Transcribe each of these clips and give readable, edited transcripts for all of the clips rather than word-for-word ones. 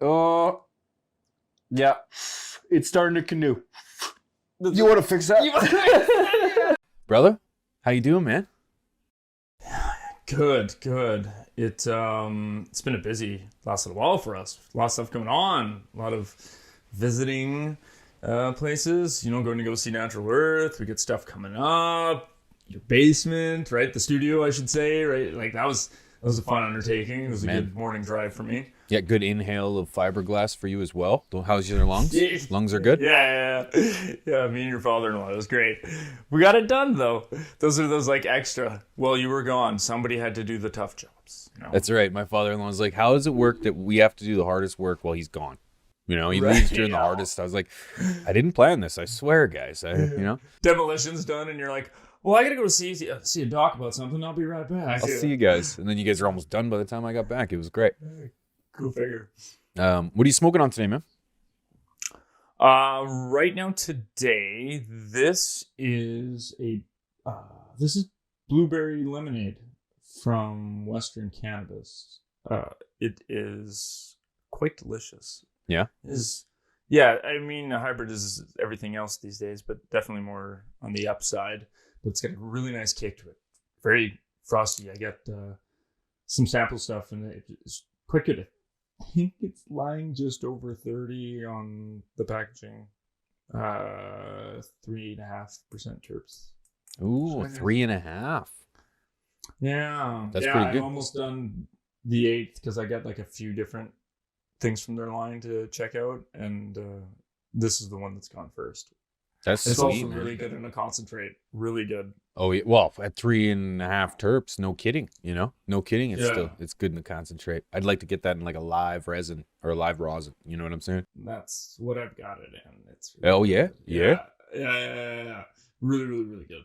Oh, yeah. It's starting to canoe. You want to fix that? Brother, how you doing, man? Good. It's been a busy last little while for us. A lot of stuff going on. A lot of visiting places. Going to go see Natural Earth. We get stuff coming up. Your basement, right? The studio, I should say, right? Like that was a fun undertaking. It was a good morning drive for me. Yeah, good inhale of fiberglass for you as well. How's your lungs? Lungs are good? Yeah. Me and your father-in-law. It was great. We got it done, though. Those are those, like, extra. Well, you were gone. Somebody had to do the tough jobs. That's right. My father-in-law was like, how does it work that we have to do the hardest work while he's gone? He leaves during the hardest. I was like, I didn't plan this. I swear, guys. Demolition's done, and you're like, well, I got to go see a doc about something. I'll be right back. I'll see you guys. And then you guys are almost done by the time I got back. It was great. Cool figure. What are you smoking on today, man? Right now today, this is blueberry lemonade from Western Cannabis. It is quite delicious. Yeah. I mean, a hybrid is everything else these days, but definitely more on the upside. But it's got a really nice kick to it. Very frosty. I got some sample stuff, and it's quite good. I think it's lying just over 30 on the packaging. 3.5% terps. Ooh, 3.5. Yeah. That's pretty good. I'm almost done the 8th because I got like a few different things from their line to check out, and this is the one that's gone first. It's sweet, also man. really good in a concentrate. Really good. Oh, yeah. Well, at 3.5 terps, no kidding. No kidding. It's good in the concentrate. I'd like to get that in like a live resin or a live rosin. You know what I'm saying? That's what I've got it in. It's really good. Yeah. Really, really, really good.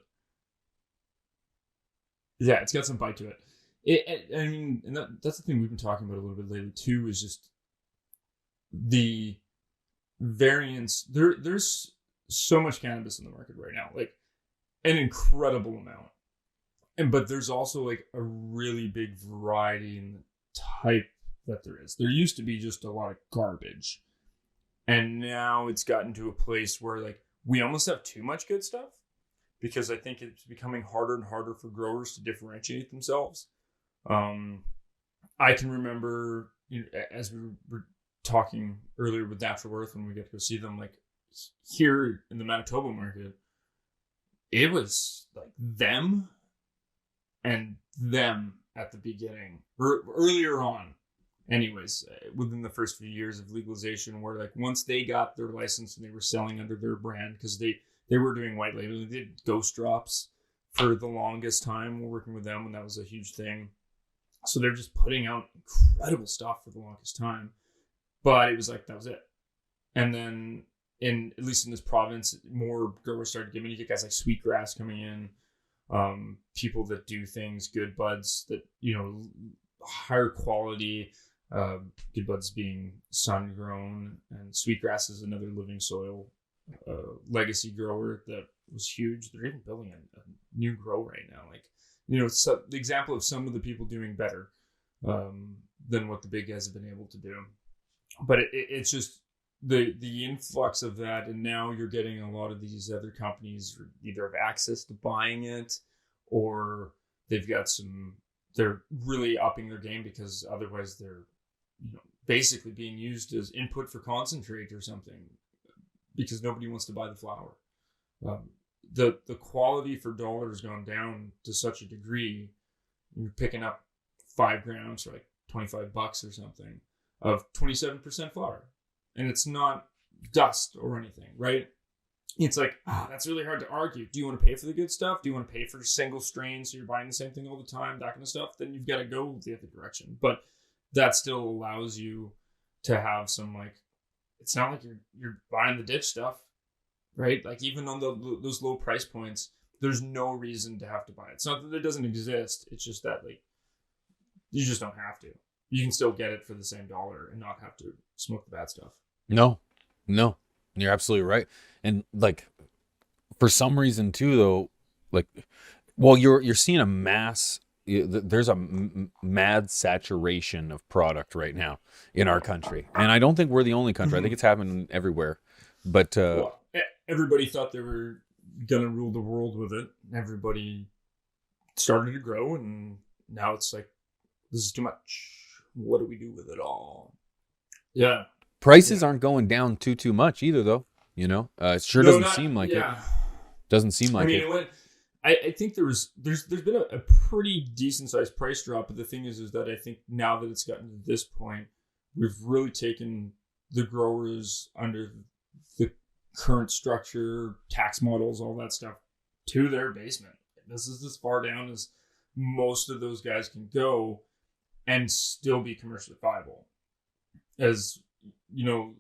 Yeah, it's got some bite to it. I mean, and that's the thing we've been talking about a little bit lately too. Is just the variance. There's so much cannabis in the market right now, like an incredible amount. But there's also like a really big variety in the type that there is. There used to be just a lot of garbage. And now it's gotten to a place where like we almost have too much good stuff, because I think it's becoming harder and harder for growers to differentiate themselves. I can remember, as we were talking earlier with Natural Earth when we get to go see them, like here in the Manitoba market, it was like them and them at the beginning, or earlier on. Anyways, within the first few years of legalization, where like once they got their license and they were selling under their brand, because they were doing white label, they did ghost drops for the longest time. We're working with them, and that was a huge thing. So they're just putting out incredible stuff for the longest time. But it was like, that was it. And then, at least in this province, more growers started giving. You get guys like Sweetgrass coming in, people that do things, good buds that, higher quality, good buds being sun grown, and Sweetgrass is another living soil legacy grower that was huge. They're even building a new grow right now. Like, so the example of some of the people doing better than what the big guys have been able to do. But it's just the influx of that, and now you're getting a lot of these other companies either have access to buying it, or they've got they're really upping their game, because otherwise they're basically being used as input for concentrate or something, because nobody wants to buy the flower. The quality for dollar has gone down to such a degree. You're picking up 5 grams for like $25 or something of 27% flower, and it's not dust or anything, right? It's like, that's really hard to argue. Do you want to pay for the good stuff? Do you want to pay for single strain, so you're buying the same thing all the time, that kind of stuff? Then you've got to go the other direction. But that still allows you to have some, like, it's not like you're buying the ditch stuff, right? Like, even on those low price points, there's no reason to have to buy it. It's not that it doesn't exist. It's just that, like, you just don't have to. You can still get it for the same dollar and not have to smoke the bad stuff. No, you're absolutely right. And like, for some reason too, though, like, well, you're seeing a mass there's a mad saturation of product right now in our country, and I don't think we're the only country. I think it's happening everywhere. But well, everybody thought they were gonna rule the world with it. Everybody started to grow, and now it's like, this is too much. What do we do with it all? Yeah. prices aren't going down too much either, though. You know, it sure doesn't seem like it. Doesn't seem like it. I think there's been a pretty decent sized price drop, but the thing is that I think now that it's gotten to this point, we've really taken the growers under the current structure, tax models, all that stuff, to their basement. This is as far down as most of those guys can go and still be commercially viable. As you know,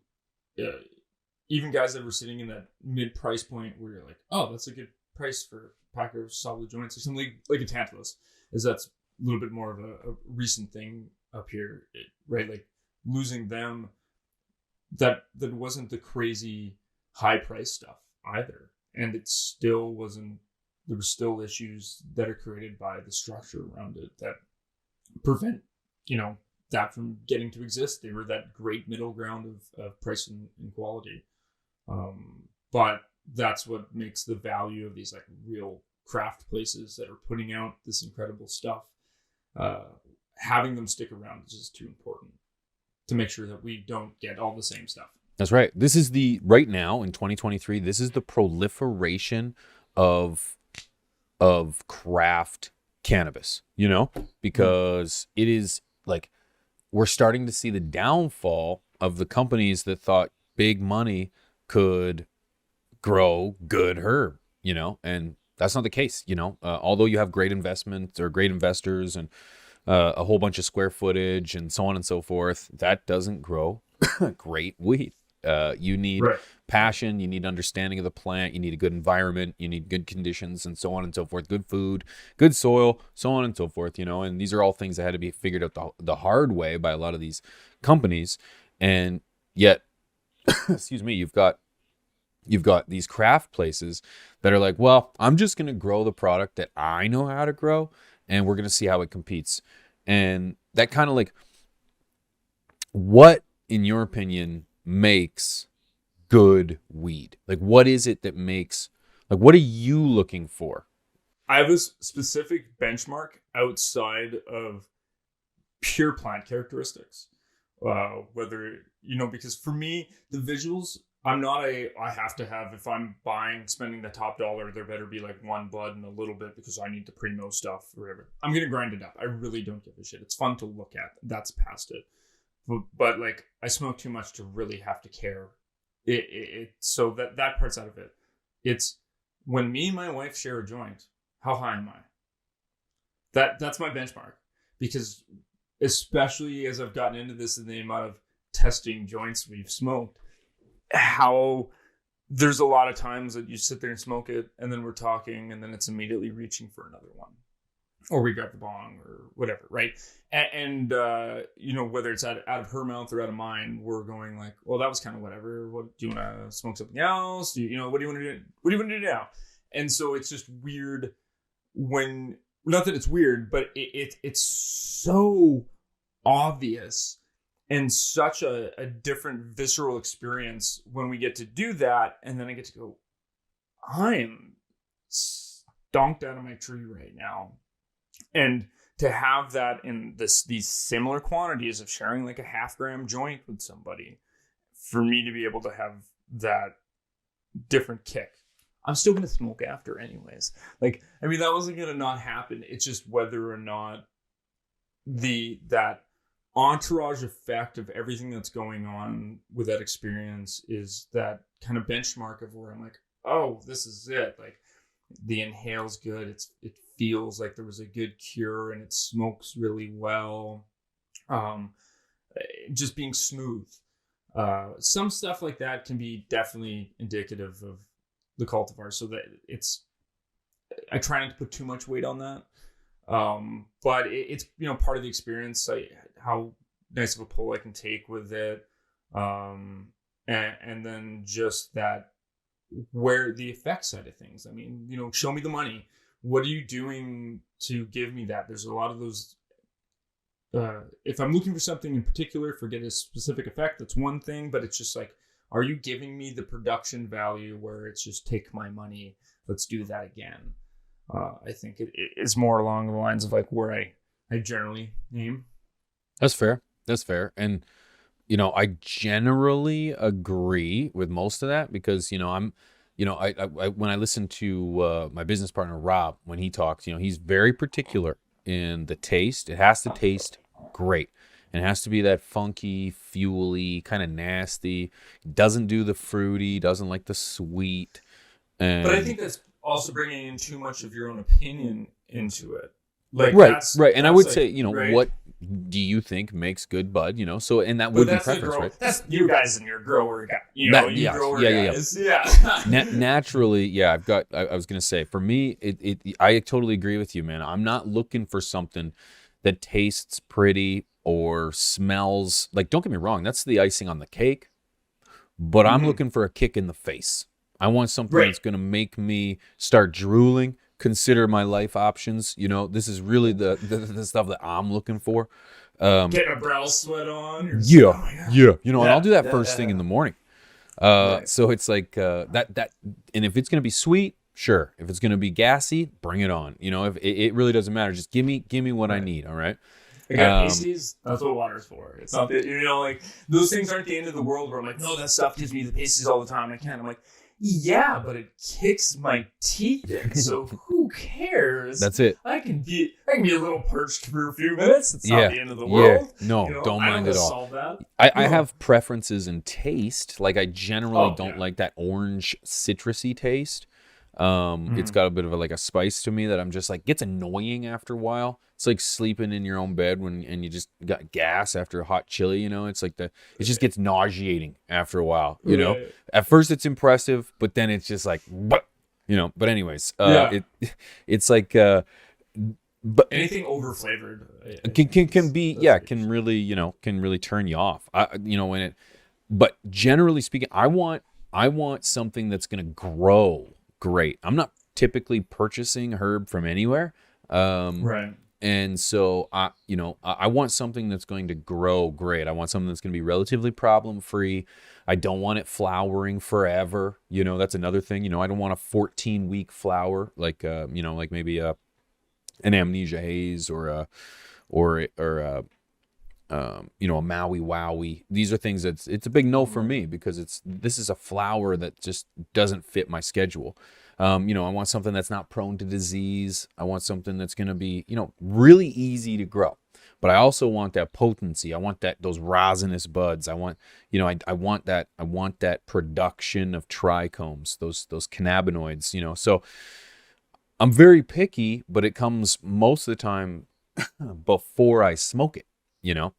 even guys that were sitting in that mid price point where you're like, oh, that's a good price for a pack of solid joints, or something like a Tantalus, is that's a little bit more of a recent thing up here, right? Like losing them, that wasn't the crazy high price stuff either, and it still wasn't. There were still issues that are created by the structure around it that prevent, that from getting to exist. They were that great middle ground of price and quality. But that's what makes the value of these like real craft places that are putting out this incredible stuff. Having them stick around is just too important to make sure that we don't get all the same stuff. That's right. This is right now in 2023, this is the proliferation of craft cannabis, because it is like, we're starting to see the downfall of the companies that thought big money could grow good herb, and that's not the case. Although you have great investments or great investors and a whole bunch of square footage and so on and so forth, that doesn't grow great weed. You need passion, you need understanding of the plant, you need a good environment, you need good conditions, and so on and so forth, good food, good soil, so on and so forth, and these are all things that had to be figured out the hard way by a lot of these companies. And yet, excuse me, you've got these craft places that are like, well, I'm just going to grow the product that I know how to grow, and we're going to see how it competes. And that kind of like, what, in your opinion, makes good weed? Like, what is it that makes, like, what are you looking for? I have a specific benchmark outside of pure plant characteristics. Whether, because for me, the visuals, I have to have, if I'm spending the top dollar, there better be like one bud and a little bit because I need the primo stuff or whatever. I'm going to grind it up. I really don't give a shit. It's fun to look at. That's past it. But like, I smoke too much to really have to care. So that part's out of it. It's when me and my wife share a joint, how high am I? That's my benchmark, because especially as I've gotten into this and the amount of testing joints we've smoked, how there's a lot of times that you sit there and smoke it and then we're talking and then it's immediately reaching for another one. Or we grab the bong or whatever, right? And whether it's out of her mouth or out of mine, we're going like, well, that was kind of whatever. What do you want to smoke something else? What do you want to do? What do you want to do now? And so it's just weird when, not that it's weird, but it's so obvious and such a different visceral experience when we get to do that. And then I get to go, I am stonked out of my tree right now. And to have that in these similar quantities of sharing like a 0.5 gram joint with somebody, for me to be able to have that different kick, I'm still going to smoke after anyways. Like, I mean, that wasn't going to not happen. It's just whether or not that entourage effect of everything that's going on with that experience is that kind of benchmark of where I'm like, oh, this is it. Like, the inhale's good. It feels like there was a good cure and it smokes really well. Just being smooth. Some stuff like that can be definitely indicative of the cultivar, so that I try not to put too much weight on that. But it's part of the experience, how nice of a pull I can take with it. And then just that, where the effect side of things. I mean, show me the money. What are you doing to give me that. There's a lot of those. If I'm looking for something in particular, forget a specific effect, that's one thing, but it's just like, are you giving me the production value where it's just take my money, let's do that again? I think it's more along the lines of like where I generally aim. That's fair. And, I generally agree with most of that because, I'm, I when I listen to my business partner, Rob, when he talks, he's very particular in the taste. It has to taste great. And it has to be that funky, fuely, kind of nasty. Doesn't do the fruity, doesn't like the sweet. And but I think that's also bringing in too much of your own opinion into it. Like right. And I would like, say, right? What do you think makes good bud? So, and that would be preference, right? That's you guys and your grower guy. Grower guys. Yeah. Naturally, I've got. I was gonna say, for me, I totally agree with you, man. I'm not looking for something that tastes pretty or smells like. Don't get me wrong, that's the icing on the cake. But I'm looking for a kick in the face. I want something that's gonna make me start drooling. Consider my life options. This is really the stuff that I'm looking for. Getting a brow sweat on. And I'll do that first thing in the morning. So it's like that, and if it's gonna be sweet, sure. If it's gonna be gassy, bring it on. If it really doesn't matter, just give me what I need. All right. Pasties, that's what water's for. It's not that, like those things aren't the end of the world where I'm like, no, that stuff gives me the pasties all the time. I can't. I'm like, yeah, but it kicks my teeth in, so who cares? That's it. I can be a little perched for a few minutes. It's not the end of the world. No, don't mind at all. Solve that. I have preferences in taste. Like I generally don't like that orange citrusy taste. It's got a bit of a spice to me that I'm just like gets annoying after a while. It's like sleeping in your own bed and you just got gas after a hot chili, It's like it just gets nauseating after a while, At first it's impressive, but then it's just like, but anyways, it's like, but anything over flavored can be, can really turn you off. But generally speaking, I want something that's going to grow great. I'm not typically purchasing herb from anywhere. Right. And so I want something that's going to grow great. I want something that's going to be relatively problem free. I don't want it flowering forever. That's another thing. I don't want a 14-week flower like like maybe an Amnesia Haze or a Maui Wowie. These are things it's a big no for me because this is a flower that just doesn't fit my schedule. I want something that's not prone to disease. I want something that's going to be, really easy to grow. But I also want that potency. I want those rosinous buds. I want, I want that production of trichomes, those cannabinoids, So I'm very picky, but it comes most of the time before I smoke it.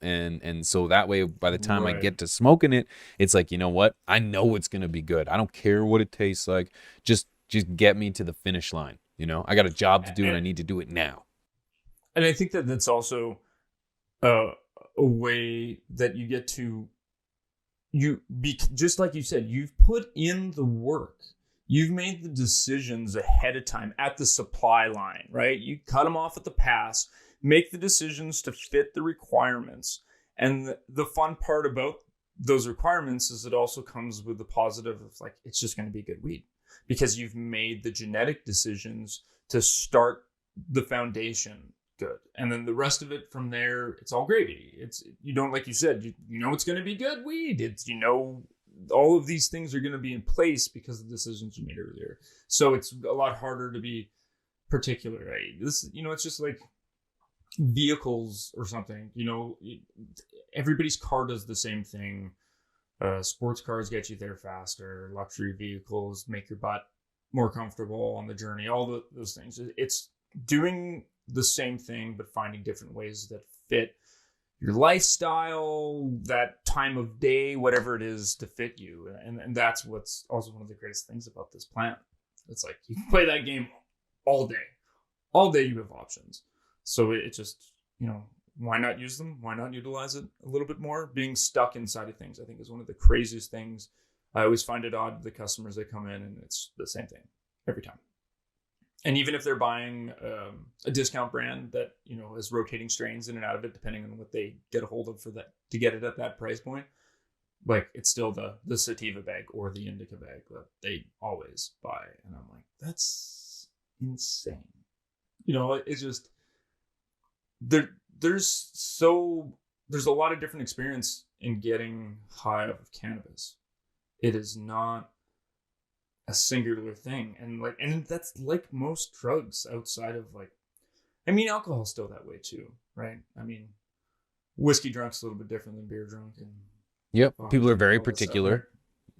And so that way, by the time I get to smoking it, it's like, you know what? I know it's going to be good. I don't care what it tastes like. Just get me to the finish line. I got a job to do and I need to do it now. And I think that's also a way that you get to, just like you said, you've put in the work. You've made the decisions ahead of time at the supply line, right? You cut them off at the pass, make the decisions to fit the requirements. And the fun part about those requirements is it also comes with the positive of like, it's just going to be good weed because you've made the genetic decisions to start the foundation good. And then the rest of it from there, it's all gravy. You don't, like you said, it's going to be good weed. All of these things are going to be in place because of the decisions you made earlier. So it's a lot harder to be particular, right? It's just like vehicles or something. Everybody's car does the same thing. Sports cars get you there faster. Luxury vehicles make your butt more comfortable on the journey. All those things. It's doing the same thing, but finding different ways that fit your lifestyle, that time of day, whatever it is to fit you. And that's what's also one of the greatest things about this plant. It's like you can play that game all day. All day you have options. So it just, why not use them? Why not utilize it a little bit more? Being stuck inside of things, I think, is one of the craziest things. I always find it odd, the customers that come in, and it's the same thing every time. And even if they're buying a discount brand that, has rotating strains in and out of it, depending on what they get a hold of for that to get it at that price point, like it's still the sativa bag or the indica bag that they always buy. And I'm like, that's insane. It's just there's a lot of different experience in getting high of cannabis. It is not a singular thing, and that's like most drugs outside of alcohol's still that way too, right? Whiskey drunk's a little bit different than beer drunk, and yep, people are very particular,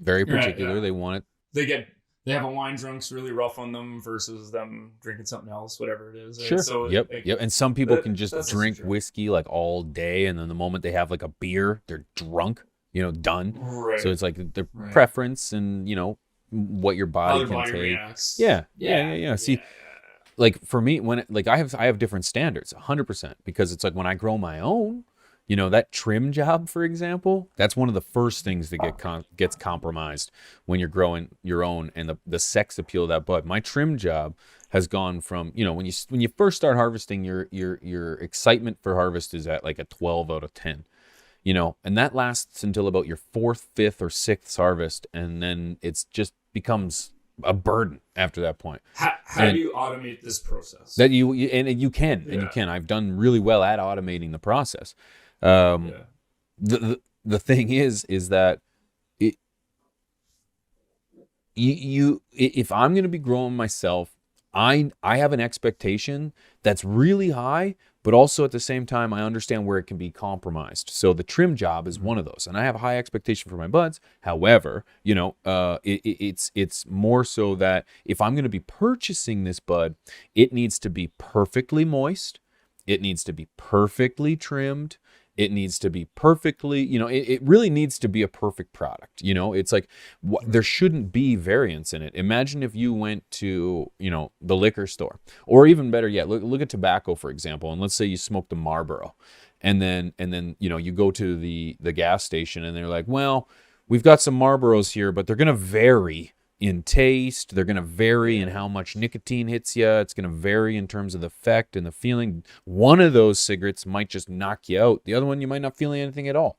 very particular. Yeah. They want it. They have a wine drunk's really rough on them versus them drinking something else, whatever it is. Right? Sure. So yep. And some people can just drink true. whiskey like all day, and then the moment they have like a beer, they're drunk. Done. Right. So it's like their preference and what your body can take. Reacts. Yeah. See, like for me, when I have different standards, 100%, because it's like when I grow my own, that trim job, for example, that's one of the first things that gets compromised when you're growing your own, and the sex appeal of that bud. My trim job has gone from, when you first start harvesting, your excitement for harvest is at like a 12 out of 10. And that lasts until about your 4th, 5th, or 6th harvest, and then it's just becomes a burden after that point. How do you automate this process? That you can. I've done really well at automating the process. The thing is that if I'm going to be growing myself, I have an expectation that's really high, but also at the same time, I understand where it can be compromised. So the trim job is one of those, and I have a high expectation for my buds. However, it's more so that if I'm going to be purchasing this bud, it needs to be perfectly moist. It needs to be perfectly trimmed. It needs to be perfectly, it really needs to be a perfect product. It's like there shouldn't be variance in it. Imagine if you went to, the liquor store, or even better yet, look at tobacco, for example. And let's say you smoked a Marlboro, and then you go to the gas station, and they're like, well, we've got some Marlboros here, but they're going to vary in taste. They're going to vary in how much nicotine hits you. It's going to vary in terms of the effect and the feeling. One of those cigarettes might just knock you out. The other one, you might not feel anything at all.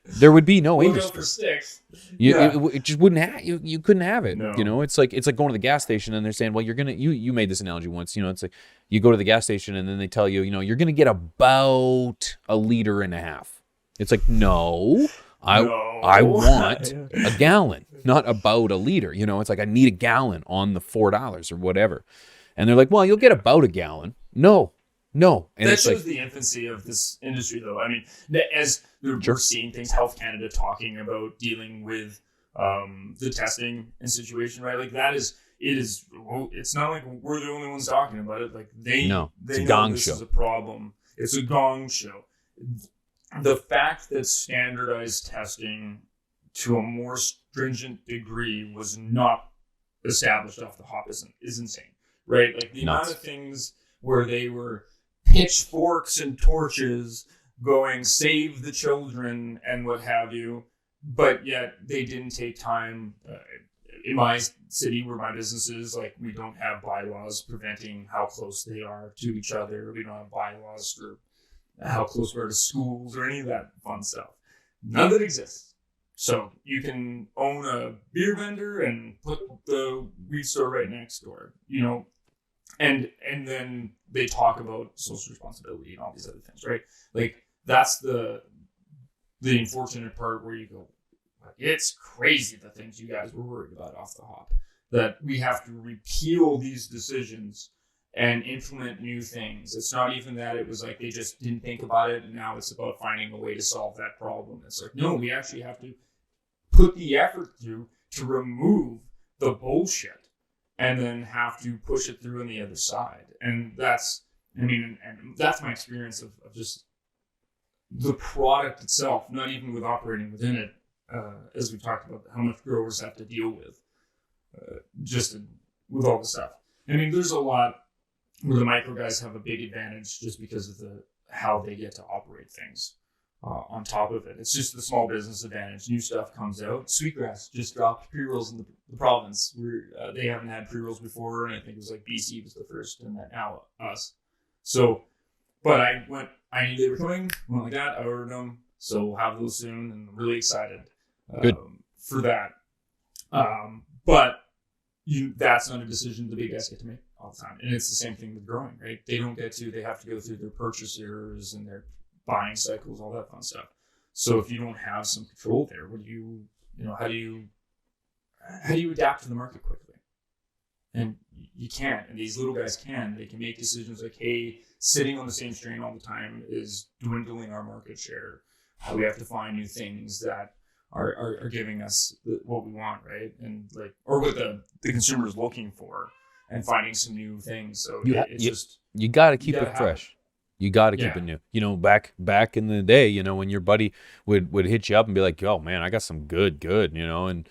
There would be no industry. For sticks. It just wouldn't have. You couldn't have it. No. It's like going to the gas station, and they're saying, well, you're gonna. You made this analogy once. It's like you go to the gas station, and then they tell you, you're gonna get about 1.5 liters. It's like, no. I want a gallon, not about 1 liter. It's like I need a gallon on the $4 or whatever. And they're like, well, you'll get about a gallon. No. And that shows the infancy of this industry, though. As we're seeing things, Health Canada talking about dealing with the testing and situation, right? Like it's not like we're the only ones talking about it. Like they know this is a problem. It's a gong show. The fact that standardized testing to a more stringent degree was not established off the hop is insane, right? Like the amount of things where they were pitchforks and torches going save the children and what have you, but yet they didn't take time. In my city where my business is, like, we don't have bylaws preventing how close they are to each other. We don't have bylaws for how close we are to schools or any of that fun stuff. None of it exists. So you can own a beer vendor and put the weed store right next door, and then they talk about social responsibility and all these other things, right? Like that's the unfortunate part where you go, it's crazy the things you guys were worried about off the hop, that we have to repeal these decisions and implement new things. It's not even that it was like they just didn't think about it and now it's about finding a way to solve that problem. It's like, no, we actually have to put the effort through to remove the bullshit and then have to push it through on the other side. And that's my experience of just the product itself, not even with operating within it, as we talked about how much growers have to deal with with all the stuff. There's a lot where the micro guys have a big advantage just because of how they get to operate things. on top of it. It's just the small business advantage. New stuff comes out. Sweetgrass just dropped pre-rolls in the province. They haven't had pre-rolls before, and I think it was like BC was the first, and then now us. So, but I knew they were coming. Went like that. I ordered them, so we'll have those soon, and I'm really excited for that. But that's not a decision the big guys get to make all the time, and it's the same thing with growing, right? They have to go through their purchasers and their buying cycles, all that fun stuff. So if you don't have some control there, how do you adapt to the market quickly? And you can't. And these little guys can. They can make decisions like, hey, sitting on the same strain all the time is dwindling our market share. We have to find new things that are giving us what we want, right? And or what the consumer is looking for, and finding some new things. So you got to keep it fresh. You got to keep it new. Back in the day, when your buddy would hit you up and be like, "Yo, man, I got some good," and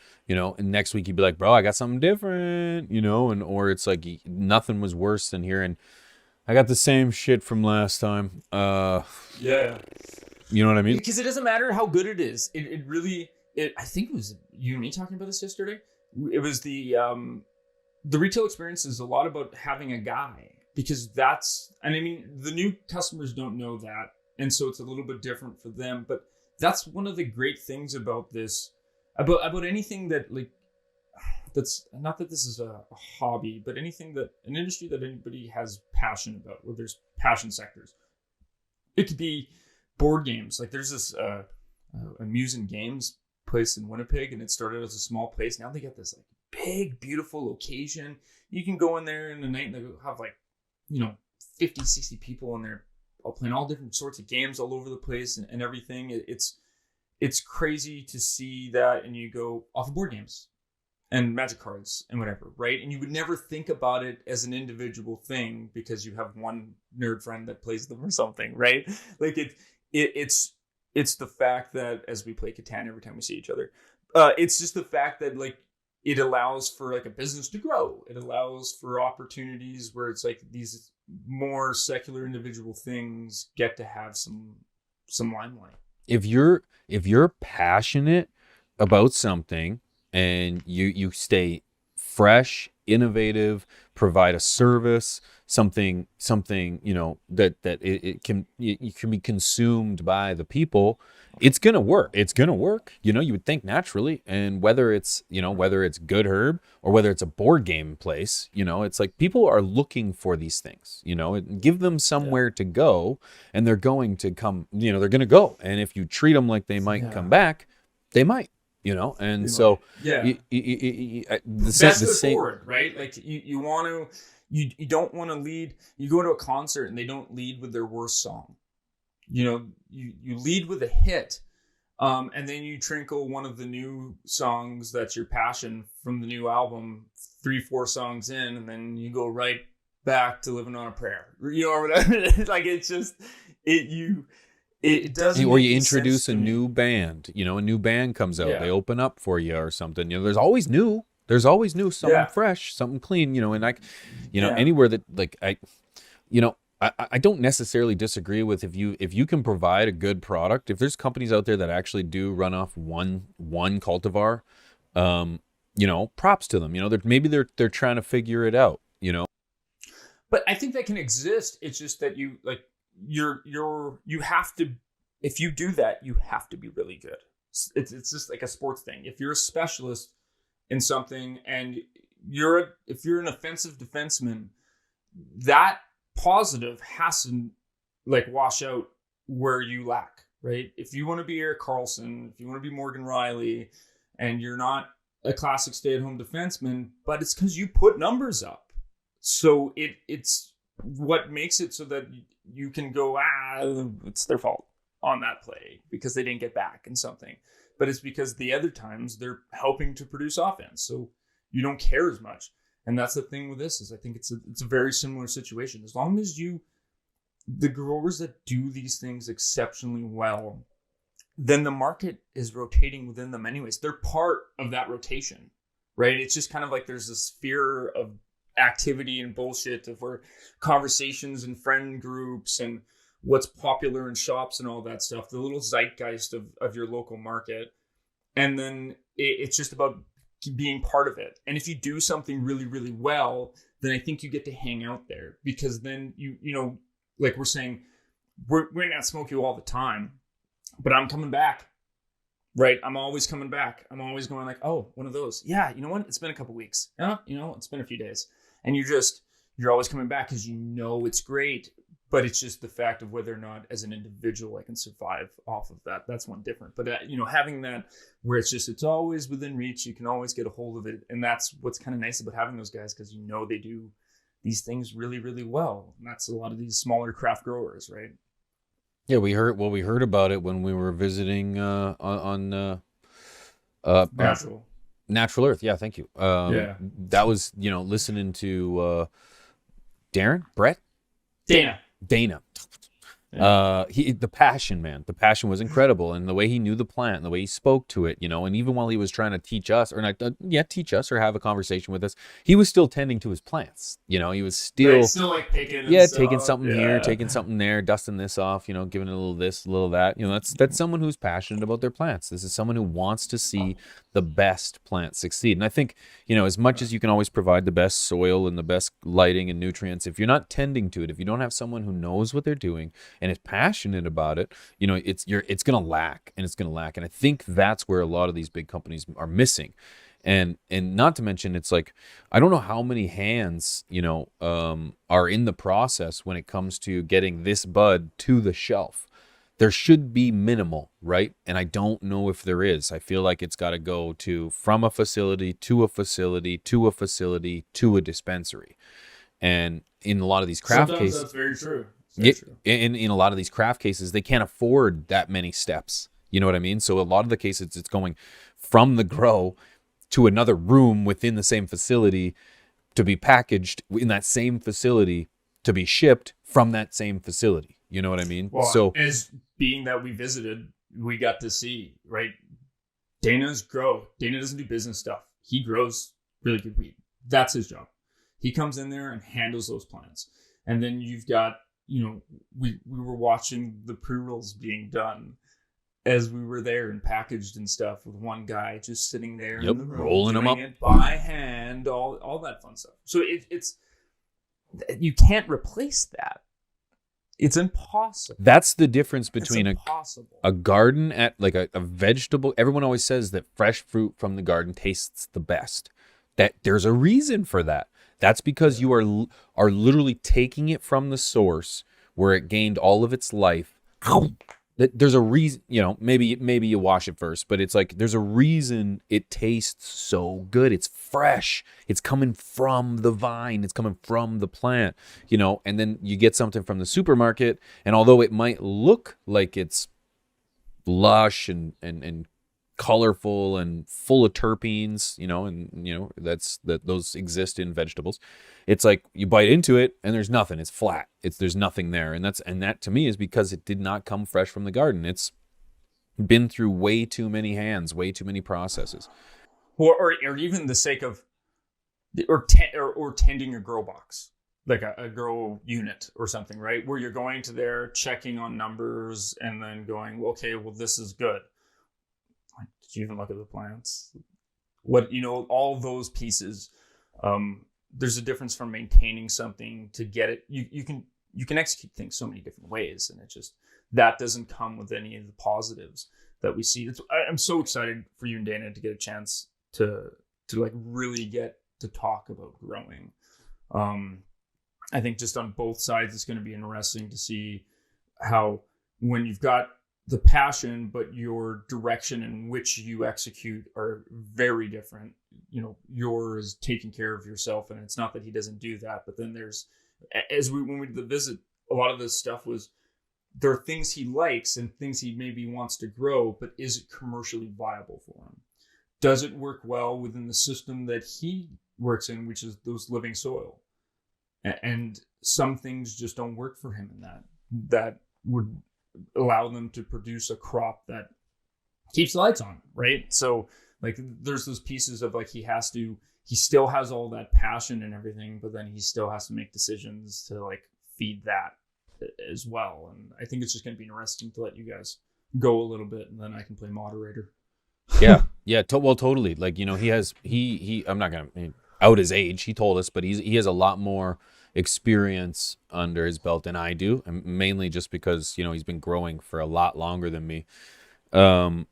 next week you'd be like, "Bro, I got something different," or it's like nothing was worse than hearing, "I got the same shit from last time." Yeah. You know what I mean? Because it doesn't matter how good it is. It really. I think it was you and me talking about this yesterday. It was the retail experience is a lot about having a guy. Because the new customers don't know that. And so it's a little bit different for them. But that's one of the great things about this, about anything that that's not that this is a hobby, but anything that an industry that anybody has passion about, where there's passion sectors. It could be board games. Like there's this Amusing Games place in Winnipeg, and it started as a small place. Now they got this big, beautiful location. You can go in there in the night and they have 50, 60 people in there all playing all different sorts of games all over the place and everything. It's crazy to see that, and you go off of board games and magic cards and whatever, right? And you would never think about it as an individual thing because you have one nerd friend that plays them or something, right? It's the fact that as we play Catan every time we see each other, it's just the fact that it allows for a business to grow. It allows for opportunities where it's these more secular individual things get to have some limelight. If you're passionate about something and you stay fresh, innovative, provide a service, something that it can be consumed by the people, it's gonna work. You would think naturally. And whether it's Good Herb or whether it's a board game place, it's people are looking for these things. Give them somewhere to go, and they're going to come. They're gonna go. And if you treat them like they might come back, they might. And so the same forward, right? You want to. You don't want to lead. You go to a concert and they don't lead with their worst song. You lead with a hit, and then you trinkle one of the new songs that's your passion from the new album 3-4 songs in, and then you go right back to Living on a Prayer. Or whatever. It's just it doesn't. Or you introduce a new band. A new band comes out. Yeah. They open up for you or something. There's always new. There's always new, something fresh, something clean, and anywhere that I don't necessarily disagree with if you can provide a good product. If there's companies out there that actually do run off one cultivar, props to them. Maybe they're trying to figure it out. But I think that can exist. It's just that you have to. If you do that, you have to be really good. It's just like a sports thing. If you're a specialist in something and if you're an offensive defenseman, that positive has to wash out where you lack, right? If you want to be Erik Karlsson, if you want to be Morgan Riley, and you're not a classic stay-at-home defenseman, but it's because you put numbers up. So it's what makes it so that you can go, it's their fault on that play because they didn't get back in something. But it's because the other times they're helping to produce offense. So you don't care as much. And that's the thing with this is I think it's a very similar situation. As long as the growers that do these things exceptionally well, then the market is rotating within them anyways. They're part of that rotation, right? It's just kind of there's this sphere of activity and bullshit of where conversations and friend groups and what's popular in shops and all that stuff, the little zeitgeist of your local market. And then it's just about being part of it. And if you do something really, really well, then I think you get to hang out there, because then you know, like we're saying, we're not smoke you all the time, but I'm coming back, right? I'm always coming back. I'm always going like, oh, one of those. Yeah, you know what? It's been a couple weeks. You know, it's been a few days. And you're always coming back because you know it's great. But it's just the fact of whether or not as an individual I can survive off of that. That's one different. But, you know, having that where it's always within reach, you can always get a hold of it. And that's what's kind of nice about having those guys, because you know they do these things really, really well. And that's a lot of these smaller craft growers, right? Yeah, we heard about it when we were visiting on Natural Earth. Yeah, thank you. That was, you know, listening to Brett? Dana. Yeah. The passion was incredible, and the way he knew the plant and the way he spoke to it, you know, and even while he was trying to teach us or have a conversation with us, he was still tending to his plants. You know, he was still like picking taking something here, taking something there, dusting this off, you know, giving it a little this, a little that. You know, that's someone who's passionate about their plants. This is someone who wants to see the best plants succeed. And I think, you know, as much as you can always provide the best soil and the best lighting and nutrients, if you're not tending to it, if you don't have someone who knows what they're doing and is passionate about it, you know, it's going to lack. And I think that's where a lot of these big companies are missing. And not to mention, it's like, I don't know how many hands, you know, are in the process when it comes to getting this bud to the shelf. There should be minimal, right? And I don't know if there is. I feel like it's got to go from a facility to a facility to a facility to a dispensary. And in a lot of these craft cases, that's very true. In a lot of these craft cases, they can't afford that many steps. You know what I mean? So a lot of the cases, it's going from the grow to another room within the same facility to be packaged in that same facility to be shipped from that same facility. You know what I mean? Well, so as being that we visited, we got to see, right? Dana's grow. Dana doesn't do business stuff. He grows really good weed. That's his job. He comes in there and handles those plants. And then you've got, you know, we were watching the pre-rolls being done as we were there and packaged and stuff, with one guy just sitting there in the room, rolling them up by hand, all that fun stuff. So it's you can't replace that. It's impossible. That's the difference between a garden at like a vegetable. Everyone always says that fresh fruit from the garden tastes the best. That there's a reason for that. That's because you are literally taking it from the source where it gained all of its life. There's a reason, you know, maybe you wash it first, but it's like there's a reason it tastes so good. It's fresh. It's coming from the vine. It's coming from the plant, you know, and then you get something from the supermarket, and although it might look like it's lush and colorful and full of terpenes, you know, and you know those exist in vegetables. It's like you bite into it and there's nothing. It's flat. There's nothing there, and that to me is because it did not come fresh from the garden. It's been through way too many hands, way too many processes, or even the sake of or tending a grow box, like a grow unit or something, right? Where you're going to there, checking on numbers, and then going, okay, well, this is good. Did you even look at the plants? What, you know, all those pieces. There's a difference from maintaining something to get it. You can execute things so many different ways, and it just that doesn't come with any of the positives that we see. I'm so excited for you and Dana to get a chance to like really get to talk about growing. I think just on both sides, it's going to be interesting to see how when you've got the passion, but your direction in which you execute are very different. You know, yours taking care of yourself, and it's not that he doesn't do that, but then there's, when we did the visit, a lot of this stuff was, there are things he likes and things he maybe wants to grow, but is it commercially viable for him? Does it work well within the system that he works in, which is those living soil? And some things just don't work for him in that would allow them to produce a crop that keeps the lights on, right? So like there's those pieces of like he still has all that passion and everything, but then he still has to make decisions to like feed that. as well. And I think it's just going to be interesting to let you guys go a little bit, and then I can play moderator. Yeah. Well, totally. Like, I'm not going to out his age. He told us, but he has a lot more experience under his belt than I do, and mainly just because, he's been growing for a lot longer than me. But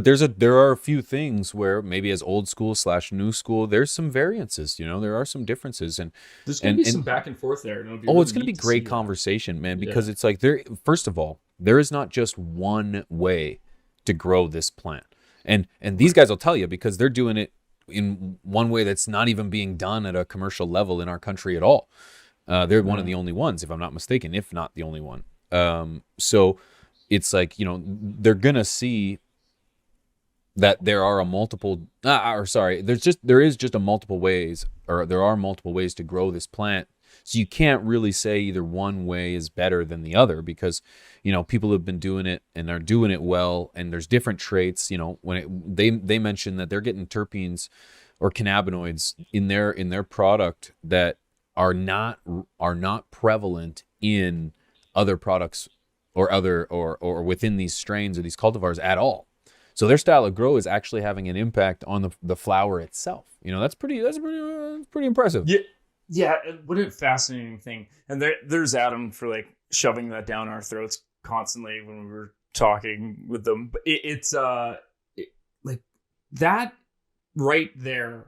there are a few things where maybe as old school / new school, there's some variances, there are some differences, and there's going to be some back and forth there. And it's going to be great conversation, man, because it's like first of all, there is not just one way to grow this plant. And these guys will tell you, because they're doing it in one way that's not even being done at a commercial level in our country at all. They're one of the only ones, if I'm not mistaken, if not the only one. So it's like, they're going to see that there are there is just a multiple ways, or there are multiple ways to grow this plant. So you can't really say either one way is better than the other, because, people have been doing it and are doing it well, and there's different traits. When they mention that they're getting terpenes or cannabinoids in their product that are not prevalent in other products or within these strains or these cultivars at all. So their style of grow is actually having an impact on the flower itself. That's pretty impressive. Yeah, what a fascinating thing. And there's Adam for like shoving that down our throats constantly when we were talking with them. But it's like that right there.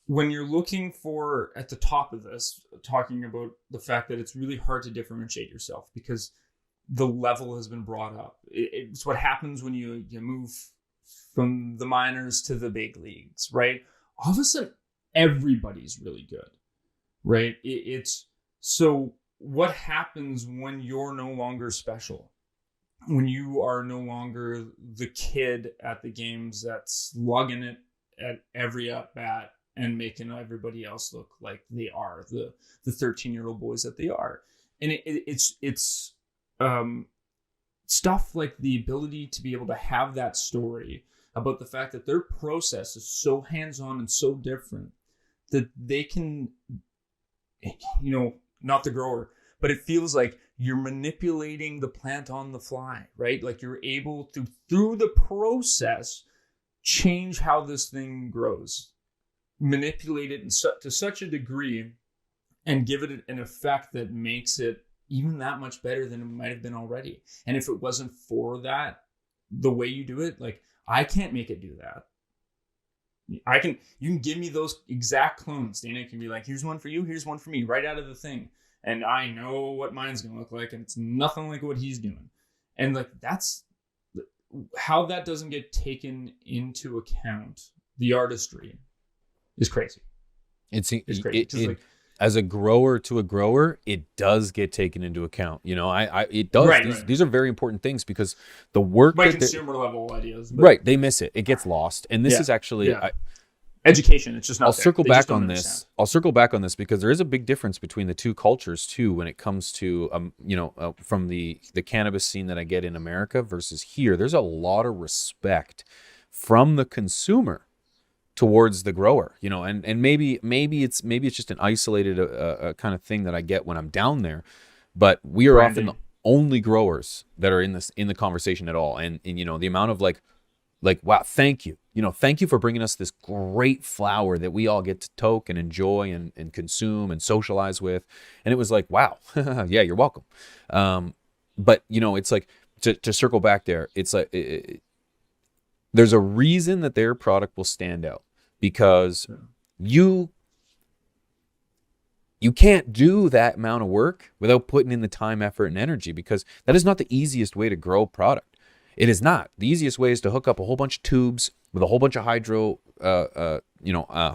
When you're looking for at the top of this, talking about the fact that it's really hard to differentiate yourself because the level has been brought up. It's what happens when you move from the minors to the big leagues, right? All of a sudden, everybody's really good. Right. It's so what happens when you're no longer special, when you are no longer the kid at the games that's slugging it at every at bat and making everybody else look like they are the 13-year-old boys that they are. And it's stuff like the ability to be able to have that story about the fact that their process is so hands-on and so different that they can, not the grower, but it feels like you're manipulating the plant on the fly, right? Like you're able to, through the process, change how this thing grows, manipulate it to such a degree and give it an effect that makes it even that much better than it might have been already. And if it wasn't for that, the way you do it, like I can't make it do that. You can give me those exact clones. Dana can be like, here's one for you, here's one for me, right out of the thing. And I know what mine's going to look like, and it's nothing like what he's doing. And like, that's how that doesn't get taken into account. The artistry is crazy. It's crazy. As a grower to a grower, it does get taken into account. It does. Right, these are very important things, because the work by consumer level ideas, but right, they miss it. It gets lost, and this is actually education. It's just not. I'll circle back on this. I'll circle back on this because there is a big difference between the two cultures too when it comes to from the cannabis scene that I get in America versus here. There's a lot of respect from the consumer towards the grower, and maybe it's just an isolated kind of thing that I get when I'm down there, but we are often the only growers that are in the conversation at all, and the amount of like wow, thank you for bringing us this great flower that we all get to toke and enjoy and consume and socialize with, and it was like, wow, yeah, you're welcome. But it's like to circle back there, it's like there's a reason that their product will stand out, because you can't do that amount of work without putting in the time, effort, and energy, because that is not the easiest way to grow product. It is not. The easiest way is to hook up a whole bunch of tubes with a whole bunch of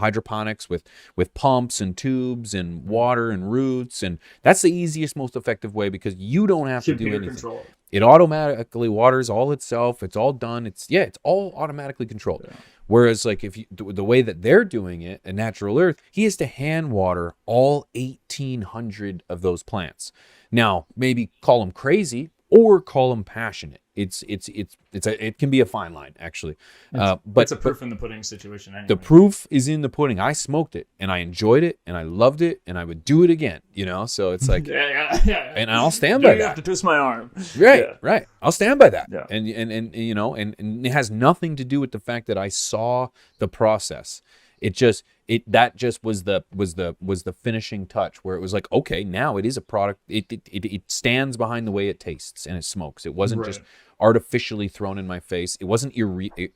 hydroponics with pumps and tubes and water and roots, and that's the easiest, most effective way, because you don't have to do anything. Control. It automatically waters all itself. It's all done. It's all automatically controlled. Yeah. Whereas like the way that they're doing it at Natural Earth, he has to hand water all 1,800 of those plants. Now, maybe call them crazy or call them passionate. it can be a fine line actually. But it's a proof in the pudding situation. Anyway. The proof is in the pudding. I smoked it and I enjoyed it and I loved it and I would do it again. So it's like, yeah. And I'll stand by that. You have to twist my arm. Right. I'll stand by that. Yeah. And it has nothing to do with the fact that I saw the process. That just was the finishing touch where it was like, okay, now it is a product. It stands behind the way it tastes and it smokes. It wasn't just artificially thrown in my face. It wasn't remediated.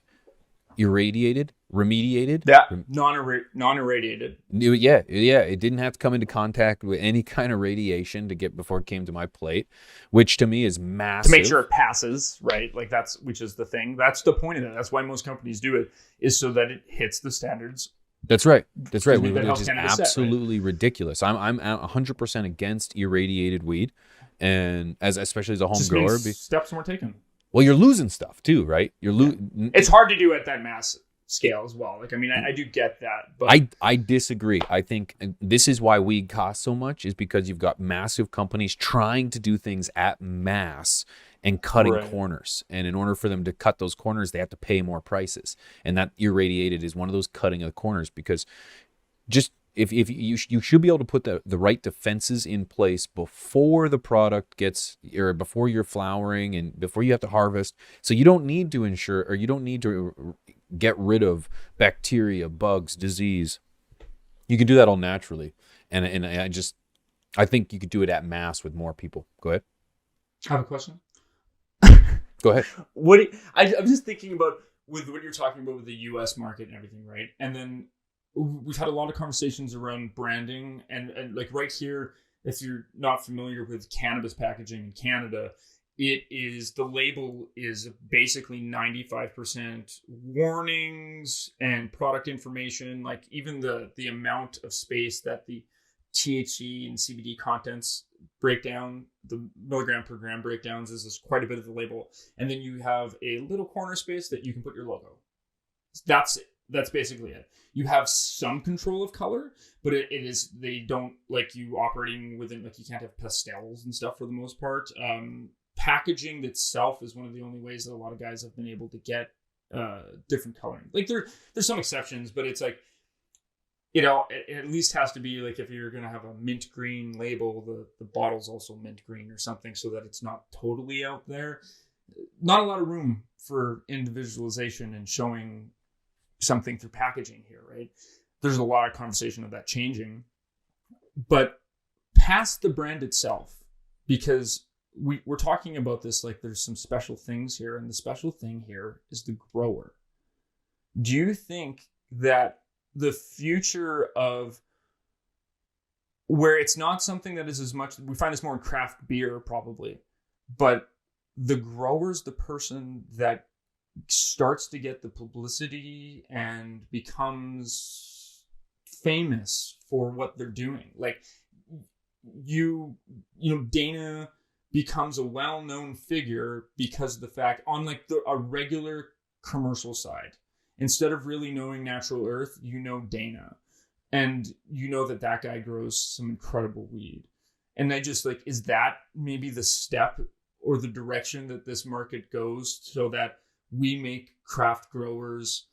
Yeah, non-irradiated. Yeah. It didn't have to come into contact with any kind of radiation before it came to my plate, which to me is massive. To make sure it passes, right? Like which is the thing. That's the point of it. That's why most companies do it, is so that it hits the standards. That's right. Which is Canada absolutely ridiculous. I'm 100% against irradiated weed, and especially as a home grower. Steps weren't taken. Well, you're losing stuff too, right? It's hard to do at that mass scale as well. Like, I mean, I do get that, but I disagree. I think this is why weed costs so much, is because you've got massive companies trying to do things at mass and cutting corners. And in order for them to cut those corners, they have to pay more prices. And that irradiated is one of those cutting of the corners, because just if you should be able to put the right defenses in place before the product gets, or before you're flowering and before you have to harvest. So you don't need to get rid of bacteria, bugs, disease. You can do that all naturally. And I think you could do it at mass with more people. Go ahead. I have a question. Go ahead. I'm just thinking about with what you're talking about with the U.S. market and everything, right? And then we've had a lot of conversations around branding and like right here, if you're not familiar with cannabis packaging in Canada, the label is basically 95% warnings and product information, like even the amount of space that the THC and CBD contents breakdown, the milligram per gram breakdowns is quite a bit of the label. And then you have a little corner space that you can put your logo. That's it. That's basically it. You have some control of color, but they don't like you operating within, like you can't have pastels and stuff for the most part. Packaging itself is one of the only ways that a lot of guys have been able to get different coloring. Like there's some exceptions, but it's like, it at least has to be like, if you're going to have a mint green label, the bottle's also mint green or something, so that it's not totally out there. Not a lot of room for individualization and showing something through packaging here, right? There's a lot of conversation of that changing, but past the brand itself, because we're talking about this like there's some special things here, and the special thing here is the grower. Do you think that the future of where it's not something that is as much, we find this more in craft beer probably, but the grower's the person that starts to get the publicity and becomes famous for what they're doing. Like Dana becomes a well-known figure because of the fact on like a regular commercial side, instead of really knowing Natural Earth, Dana, and that guy grows some incredible weed. And I just like, is that maybe the step or the direction that this market goes, so that we make craft growers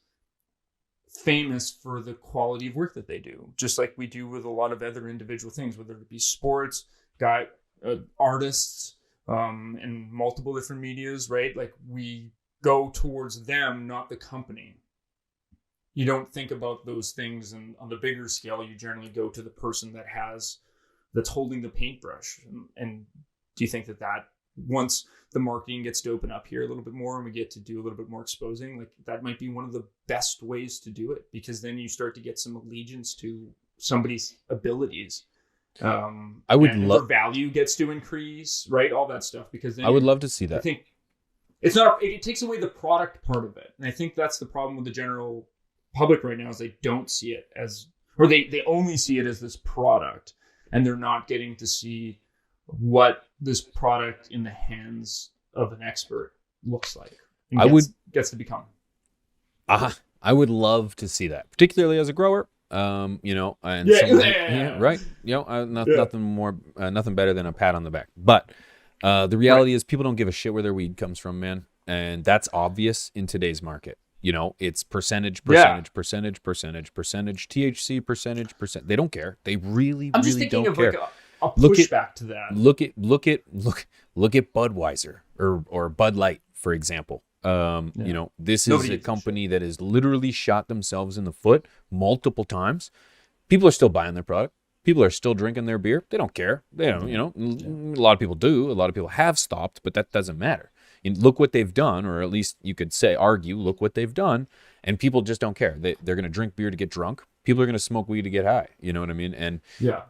famous for the quality of work that they do, just like we do with a lot of other individual things, whether it be sports, artists, and multiple different medias, right? Like we go towards them, not the company. You don't think about those things, and on the bigger scale, you generally go to the person that's holding the paintbrush. And do you think that once the marketing gets to open up here a little bit more and we get to do a little bit more exposing, like that might be one of the best ways to do it, because then you start to get some allegiance to somebody's abilities. I would love, value gets to increase, right? All that stuff, because then I would love to see that. I think it takes away the product part of it. And I think that's the problem with the general public right now, is they don't see it as, or they only see it as this product, and they're not getting to see what this product in the hands of an expert looks like. Gets to become. I would love to see that, particularly as a grower. Right. Nothing better than a pat on the back. But The reality is people don't give a shit where their weed comes from, man. And that's obvious in today's market. You know, it's percentage, THC, percentage. They don't care. They really, I'm just really thinking don't of care. like a Look pushback to that. Look at Budweiser or Bud Light, for example. You know, this is a company that has literally shot themselves in the foot multiple times. People are still buying their product. People are still drinking their beer. They don't care. They don't, you know, a lot of people do. A lot of people have stopped, but that doesn't matter. And look what they've done, or at least you could argue, look what they've done. And people just don't care. They're going to drink beer to get drunk. People are going to smoke weed to get high. You know what I mean? And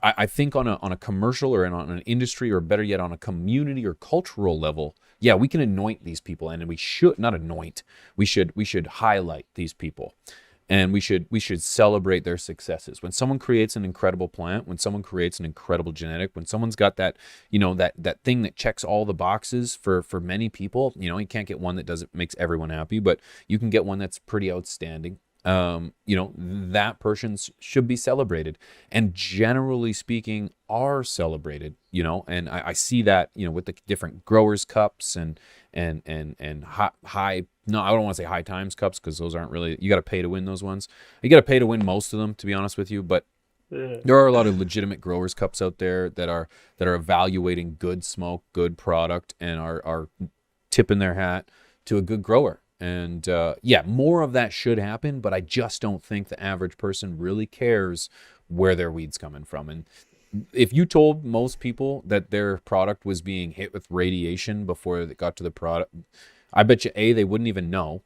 I think on a commercial or on an industry, or better yet, on a community or cultural level, yeah, we can anoint these people, and we should not anoint. We should highlight these people. And we should celebrate their successes. When someone creates an incredible plant, when someone creates an incredible genetic, when someone's got that, you know, that thing that checks all the boxes for many people, you know, you can't get one that makes everyone happy, but you can get one that's pretty outstanding. You know, that person should be celebrated, and generally speaking are celebrated, you know, and I see that, you know, with the different growers cups and high, no, I don't want to say high times cups, because those aren't really, you got to pay to win those ones. You got to pay to win most of them, to be honest with you, but there are a lot of legitimate growers cups out there that are evaluating good smoke, good product, and are tipping their hat to a good grower. And yeah, more of that should happen, but I just don't think the average person really cares where their weed's coming from. And if you told most people that their product was being hit with radiation before it got to the product, I bet you A, they wouldn't even know,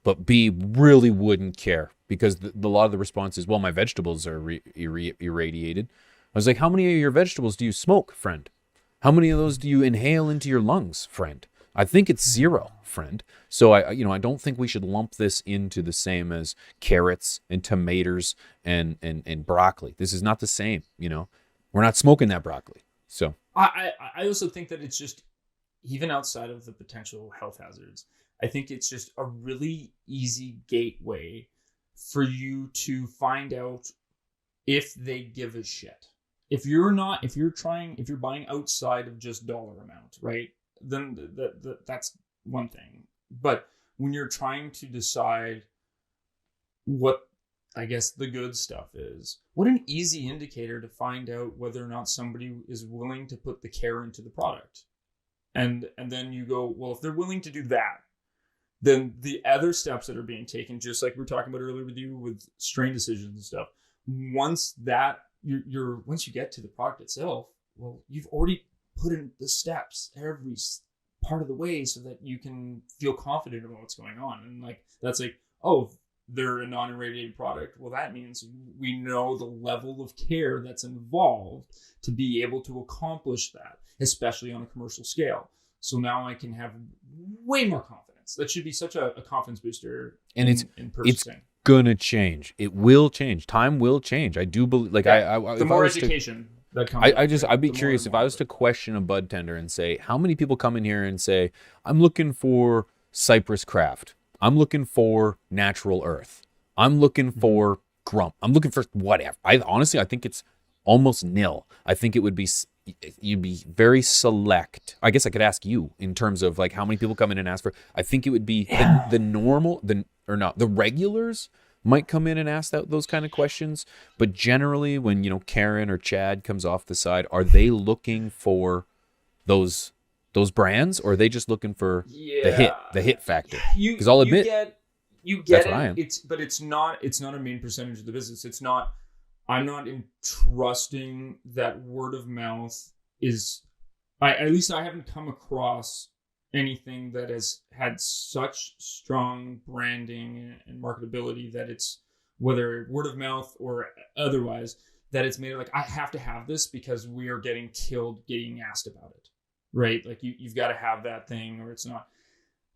but B, really wouldn't care, because a lot of the response is, well, my vegetables are irradiated. I was like, how many of your vegetables do you smoke, friend? How many of those do you inhale into your lungs, friend? I think it's 0, friend. So I don't think we should lump this into the same as carrots and tomatoes and broccoli. This is not the same, you know. We're not smoking that broccoli. So I also think that it's just, even outside of the potential health hazards, I think it's just a really easy gateway for you to find out if they give a shit. If you're buying outside of just dollar amount, right? Then that's one thing. But when you're trying to decide what, I guess, the good stuff is, what an easy indicator to find out whether or not somebody is willing to put the care into the product. And then you go, well, if they're willing to do that, then the other steps that are being taken, just like we were talking about earlier with you with strain decisions and stuff, once you get to the product itself, well, you've already put in the steps every part of the way so that you can feel confident about what's going on. And like, that's like, oh, they're a non-irradiated product. Well, that means we know the level of care that's involved to be able to accomplish that, especially on a commercial scale. So now I can have way more confidence. That should be such a confidence booster. And in purchasing. It's gonna change. It will change. Time will change. I do believe. Like the more education that comes. I'd be curious if I was to question a bud tender and say, how many people come in here and say, I'm looking for Cypress Craft. I'm looking for Natural Earth. I'm looking for Grump. I'm looking for whatever. I think it's almost nil. I think it would be, you'd be very select. I guess I could ask you in terms of like how many people come in and ask for. I think it would be the normal, the regulars might come in and ask those kind of questions. But generally, when, you know, Karen or Chad comes off the side, are they looking for those brands, or are they just looking for the hit factor? Because I'll admit, you get that's it. what I am. It's not a main percentage of the business. It's not. I'm not entrusting that word of mouth is. At least I haven't come across anything that has had such strong branding and marketability that it's, whether word of mouth or otherwise, that it's made it like, I have to have this because we are getting killed getting asked about it. Right? Like you've got to have that thing, or it's not.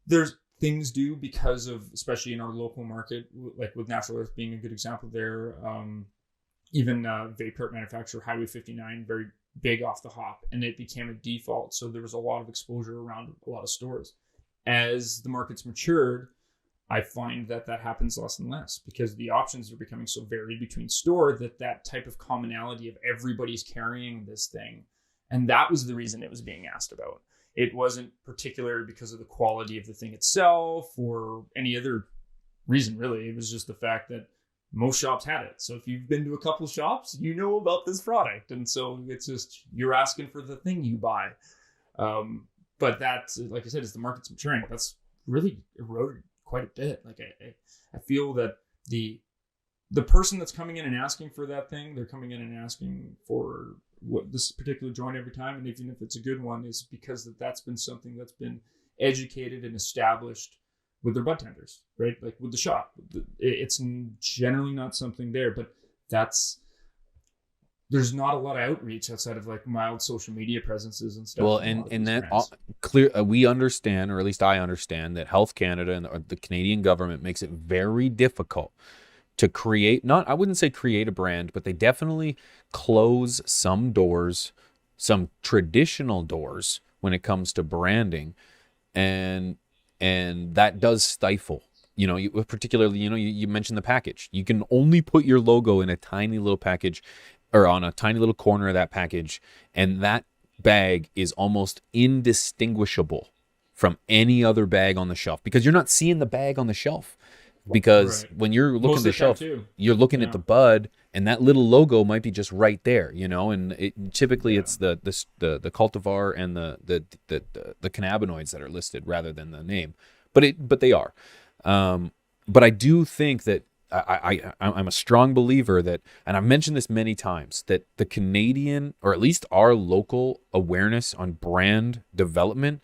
There's things do because of, especially in our local market, like with Natural Earth being a good example there. Even vape cart manufacturer Highway 59, very big off the hop, and it became a default. So there was a lot of exposure around a lot of stores. As the market's matured, I find that happens less and less because the options are becoming so varied between store that type of commonality of everybody's carrying this thing. And that was the reason it was being asked about. it wasn't particular because of the quality of the thing itself or any other reason, really. It was just the fact that most shops had it. So if you've been to a couple shops, you know about this product. And so it's just, you're asking for the thing you buy. But that's, like I said, as the market's maturing, that's really eroded quite a bit. Like I feel that the person that's coming in and asking for that thing, they're coming in and asking for what this particular joint every time. And even if it's a good one, is because that's been something that's been educated and established with their bud tenders, right? Like with the shop, it's generally not something there, but there's not a lot of outreach outside of like mild social media presences and stuff. Well, and that clear, we understand, or at least I understand, that Health Canada and the Canadian government makes it very difficult to create, I wouldn't say create a brand, but they definitely close some doors, some traditional doors when it comes to branding. And that does stifle, particularly, you mentioned the package. You can only put your logo in a tiny little package or on a tiny little corner of that package. And that bag is almost indistinguishable from any other bag on the shelf because you're not seeing the bag on the shelf. Because when you're looking at the shelf, you're looking at the bud, and that little logo might be just right there, And typically it's the cultivar and the cannabinoids that are listed rather than the name, but they are. But I do think that I'm a strong believer that, and I've mentioned this many times, that the Canadian, or at least our local awareness on brand development,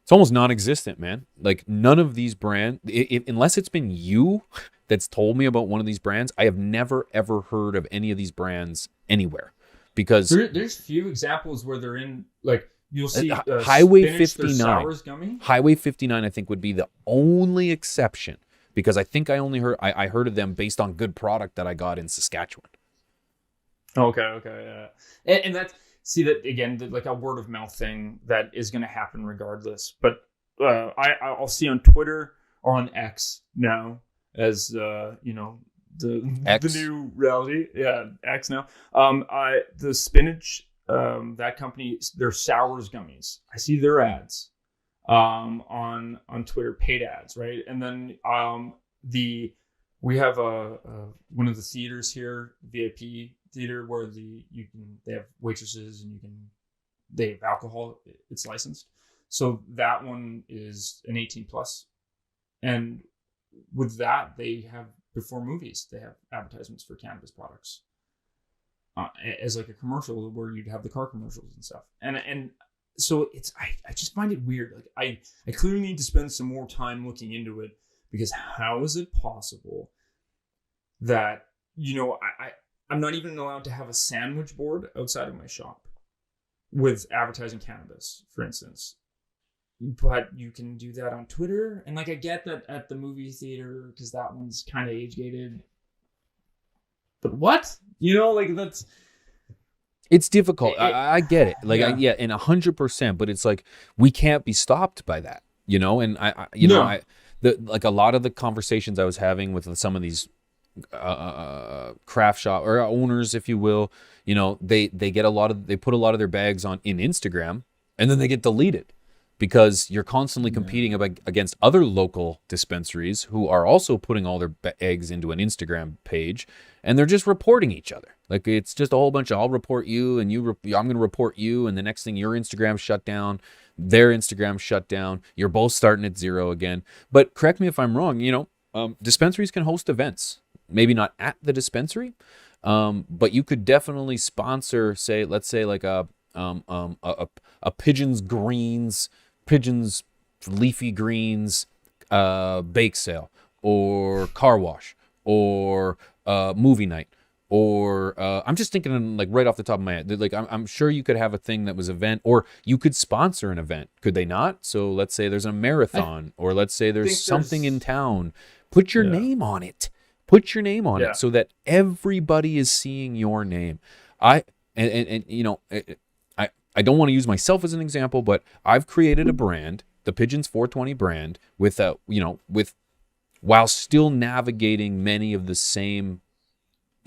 it's almost non-existent, man. Like none of these brands, unless it's been you that's told me about one of these brands, I have never ever heard of any of these brands anywhere. Because there's few examples where they're in, like you'll see Highway 59. Sours gummy. Highway 59, I think, would be the only exception because I think I heard of them based on good product that I got in Saskatchewan. Okay, yeah, and that's. See that again, like a word of mouth thing that is going to happen regardless. But I'll see on Twitter or on X now, as the new reality, X now. The spinach, that company, their sours gummies. I see their ads on Twitter, paid ads, right? And then we have one of the theaters here, VIP theater, where they have waitresses and they have alcohol. It's licensed, so that one is an 18 plus, and with that they have, before movies, they have advertisements for cannabis products as like a commercial where you'd have the car commercials and stuff, and so it's I just find it weird. Like I clearly need to spend some more time looking into it, because how is it possible that I'm not even allowed to have a sandwich board outside of my shop with advertising cannabis, for instance. But you can do that on Twitter. And like, I get that at the movie theater, because that one's kind of age gated. But what? That's... It's difficult. I get it. Like, yeah. And 100%. But it's like, we can't be stopped by that, And like a lot of the conversations I was having with some of these craft shop or owners, if you will, they get they put a lot of their bags in Instagram, and then they get deleted because you're constantly competing against other local dispensaries who are also putting all their eggs into an Instagram page, and they're just reporting each other. Like it's just a whole bunch of, I'll report you and I'm going to report you, and the next thing your Instagram shut down, their Instagram shut down, you're both starting at zero again. But correct me if I'm wrong, dispensaries can host events. Maybe not at the dispensary, but you could definitely sponsor, let's say like a Pigeons leafy greens bake sale, or car wash, or movie night, or I'm just thinking like right off the top of my head, like I'm sure you could have a thing that was event, or you could sponsor an event, could they not? So let's say there's a marathon, or let's say there's something in town. Put your name on it. Put your name on it so that everybody is seeing your name. I don't want to use myself as an example, but I've created a brand, the Pigeons 420 brand, with while still navigating many of the same.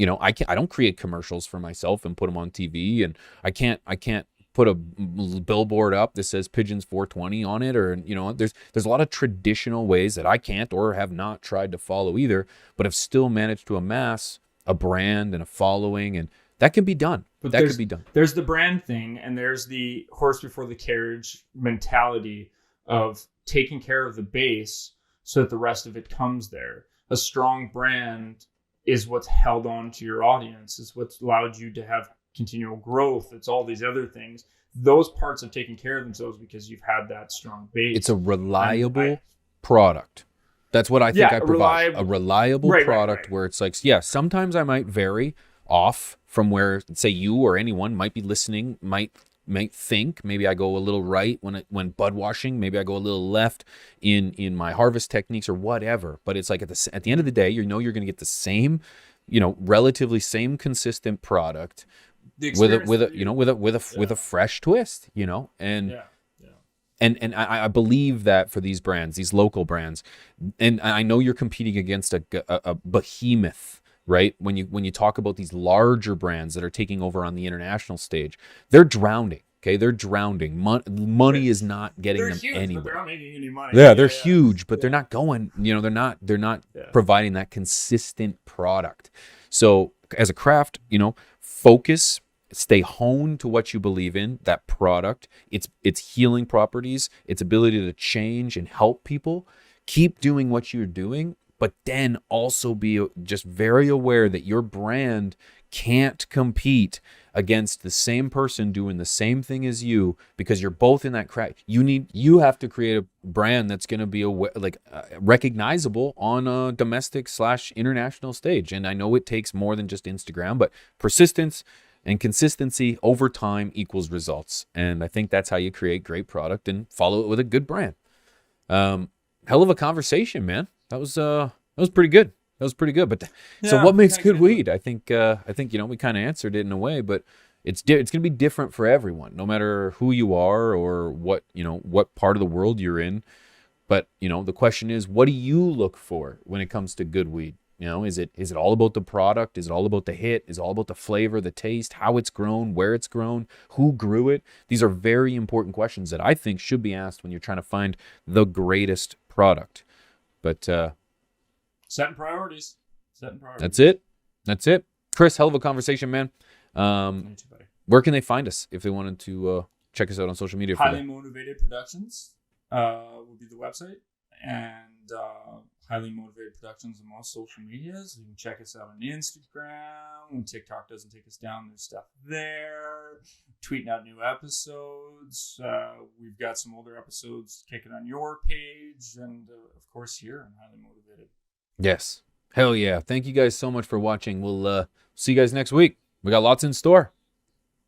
I don't create commercials for myself and put them on TV, and I can't put a billboard up that says Pigeons 420 on it, or there's a lot of traditional ways that I can't or have not tried to follow either, but have still managed to amass a brand and a following, and that can be done. But that could be done. There's the brand thing, and there's the horse before the carriage mentality of taking care of the base so that the rest of it comes there. A strong brand is what's held on to your audience. It's what's allowed you to have continual growth. It's all these other things. Those parts have taken care of themselves because you've had that strong base. It's a reliable product. That's what I think I provide. A reliable product where it's like, yeah, sometimes I might vary off from where, say, you or anyone might be listening, might think. Maybe I go a little right when bud washing. Maybe I go a little left in my harvest techniques or whatever. But it's like at the end of the day, you're going to get the same, relatively same consistent product with a fresh twist, and. Yeah. And I believe that for these brands, these local brands, and I know you're competing against a behemoth, right? When you talk about these larger brands that are taking over on the international stage, they're drowning. Okay, they're drowning. Money is not getting them huge, anywhere. But they're not making any money. Yeah, they're huge, but they're not going. They're not providing that consistent product. So as a craft, focus. Stay honed to what you believe in, that product, its healing properties, its ability to change and help people. Keep doing what you're doing, but then also be just very aware that your brand can't compete against the same person doing the same thing as you, because you're both in that crack. You have to create a brand that's going to be recognizable on a domestic/international stage. And I know it takes more than just Instagram, but persistence and consistency over time equals results. And I think that's how you create great product and follow it with a good brand. Hell of a conversation, man. That was pretty good. But so what makes good weed? I think we kind of answered it in a way, but it's going to be different for everyone, no matter who you are or what part of the world you're in. But the question is, what do you look for when it comes to good weed? Is it all about the product? Is it all about the hit? Is it all about the flavor, the taste, how it's grown, where it's grown, who grew it? These are very important questions that I think should be asked when you're trying to find the greatest product. But setting priorities. That's it. Chris, hell of a conversation, man. Where can they find us if they wanted to check us out on social media? Highly Motivated Productions will be the website, and Highly Motivated Productions on most social medias. You can check us out on Instagram. When TikTok doesn't take us down, there's stuff there. Tweeting out new episodes. We've got some older episodes kicking on your page, and of course here on Highly Motivated. Yes. Hell yeah. Thank you guys so much for watching. We'll see you guys next week. We got lots in store.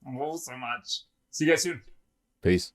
Oh, so much. See you guys soon. Peace.